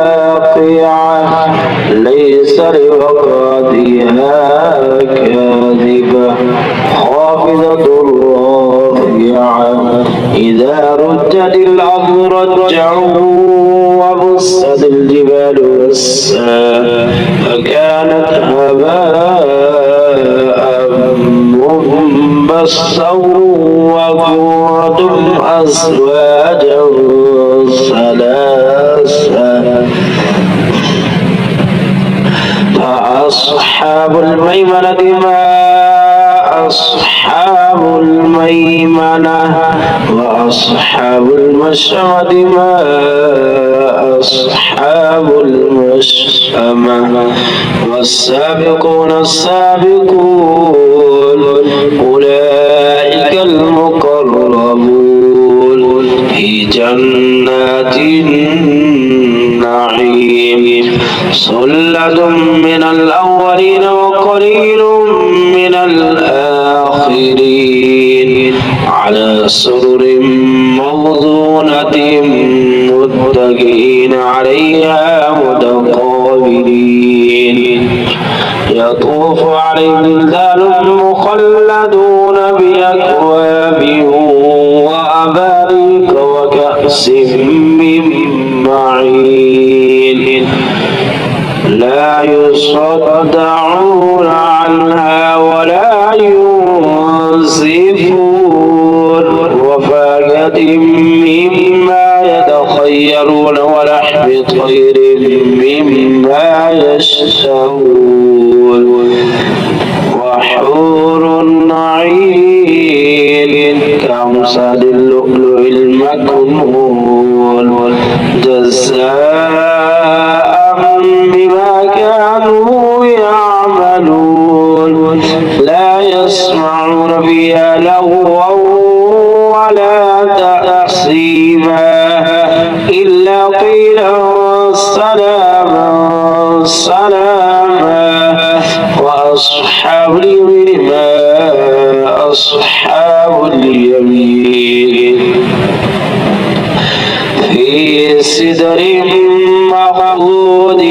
واقعة ليس لوقعتها كاذبة خافضة رافعة إذا رجت الأرض رجا وبست الجبال بسا فكانت هباء منبثا وكنتم أزواجا ثلاثا فأصحاب الميمنة ما أصحاب الميمنة وأصحاب المشأمة ما أصحاب المشأمة والسابقون السابقون أولئك المقربون في جنات النعيم ثلة من الأولين وقليل من الآخرين على سرر موضونة متكئين عليها متقابلين يطوف عليهم ولدان مخلدون بأكواب وأباريق وكأس من معين لا يصدعون عنها ولا ينزفون وفاكهة مما يتخيرون ولحم طير مما يشتهون وحور عين كأمثال اللؤلؤ المكنون جزاء بما كانوا يعملون لا يسمعون فيها لغوا ولا تأثيما إلا قيلا سلاما سلاما وأصحاب اليمين ما أصحاب اليمين في سدر مخضود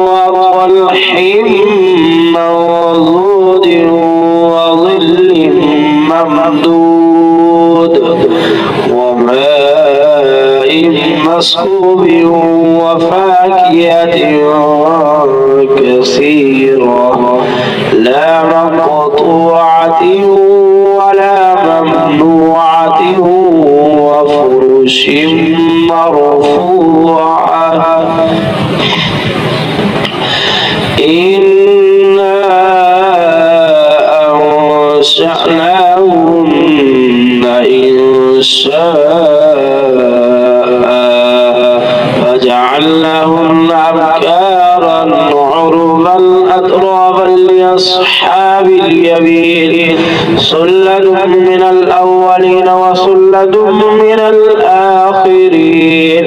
وطلح منضود وظل ممدود وماء مسكوب وفاكهة كثيرة لا مقطوعة ولا ممنوعة وفرش مرفوعة إنا أنشأناهن إنشاء فجعلناهن أبكارا عربا أترابا لأصحاب اليمين ثلة من الأولين وثلة من الآخرين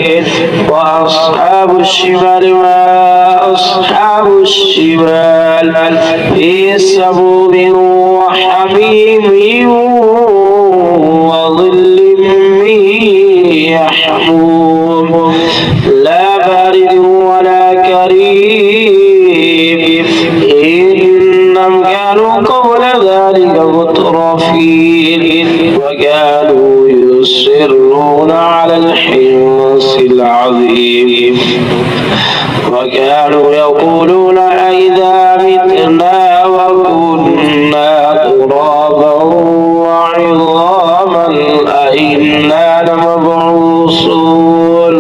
وأصحاب الشمال ما أصحاب الشمال في سبوب وحميم وظل من يحموم لا بارد ولا كريم إنهم كانوا قبل ذلك مترفين وكانوا يصرون على الحنث العظيم وكانوا يقولون أئذا متنا وكنا ترابا وعظاما أئنا لمبعوثون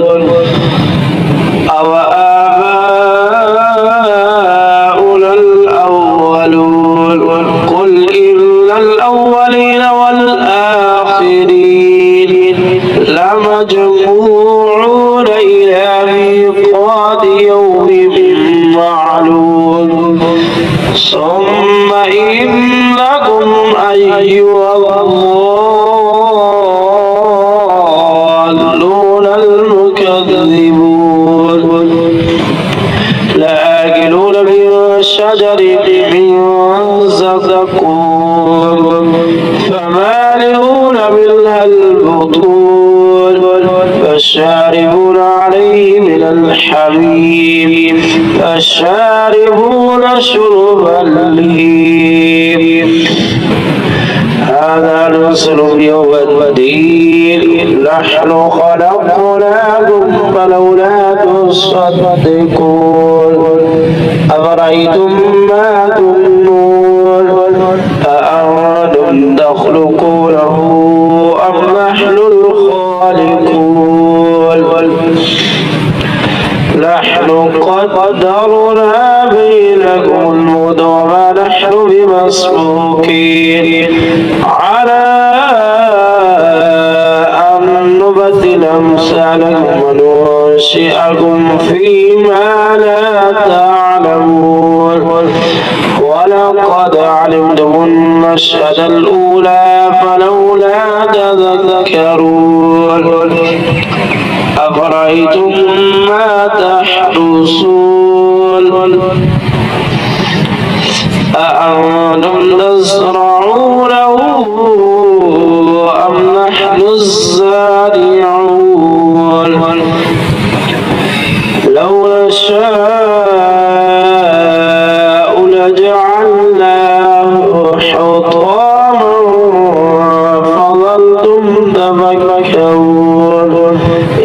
أو آباؤنا الأولون قل إن الأولين والآخرين لمجموعون إلى ميقات يوم معلوم ثم إنكم أيها الضالون المكذبون لآكلون من شجر من زقوم فمالئون منها البطون فالشاربون عليه من الحميم فشاربون شرب الهيم هذا نزلهم يوم الدين نحن خلقناكم فلولا تصدقون أفرأيتم ما تمنون أأنتم تخلقونه أم نحن الخالقون نحن قدرنا بينكم الموت وما نحن بمسبوقين على أن نبدل أمثالكم وننشئكم فيما لا تعلمون ولقد علمتم النشأة الأولى فلولا تذكرون أفرأيتم ما تحرثون أأنتم تزرعونه أم نحن الزارعون لو نشاء لجعلناه حطاما فظلتم تفكرون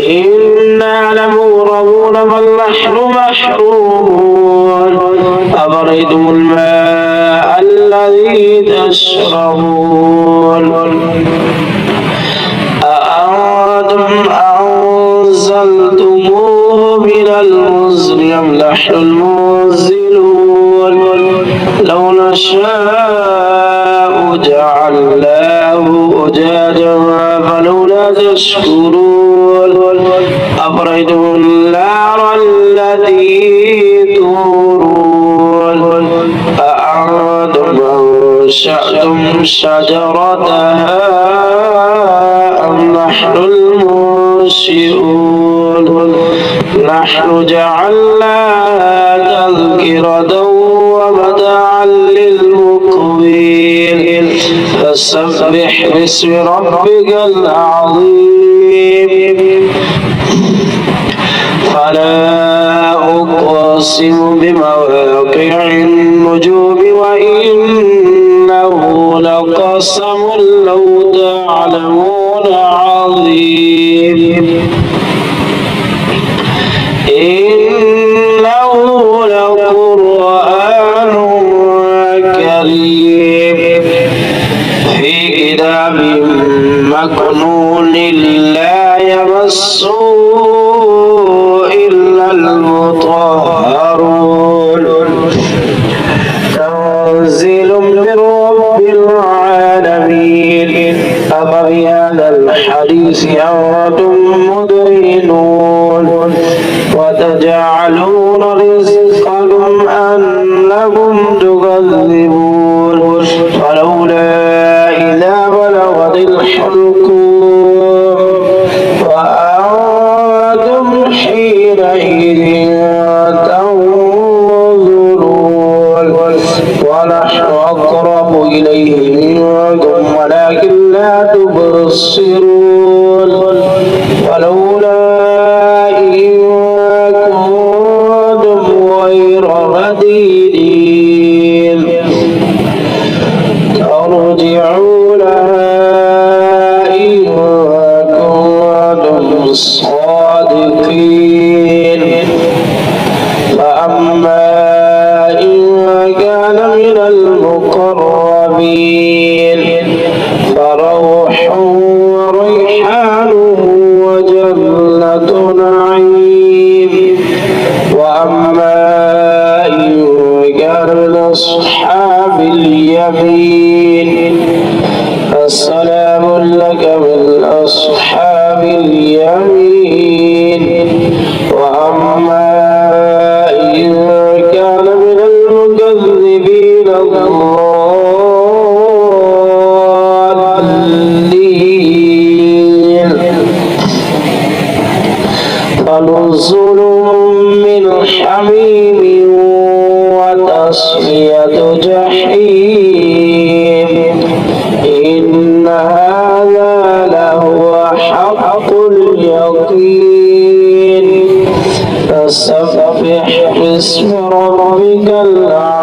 إنا لمغرمون بل نحن محرومون أفرأيتم الماء الذي تشربون أأنتم أنزلتموه من المزن أم نحن المنزلون لو نشاء جعلناه أجاجا فلولا تشكرون أفرأيتم النار التي تورون أأنتم أنشأتم شجرتها أم نحن المنشئون نحن جعلناها تذكرة ومتاعا للمقوين فسبح باسم ربك العظيم فلا أقسم بمواقع النجوم وإنه لقسم لو تعلمون عظيم إنه لقرآن كريم في كتاب مكنون لا يمسه إلا المطهرون تنزيل من رب العالمين أفبهذا الحديث أنتم مدهنون وتجعلون رزقكم أنكم تكذبون ولولا إذا بلغت الحلقوم وأنتم حينئذ تنظرون ونحن أقرب إليه منكم ولكن لا تبصرون ولولا إن كنتم غير مدينين ترجعونها إن كنتم صادقين فأما إن كان من المقربين فروح وريحان وجنة نعيم وأما إن كان من أصحاب اليمين فسلام لك من أصحاب اليمين وأما إن كان من المكذبين الضالين فنزل من حميم وتصلية جحيم إن هذا لهو حق اليقين باسم ربك الأعلى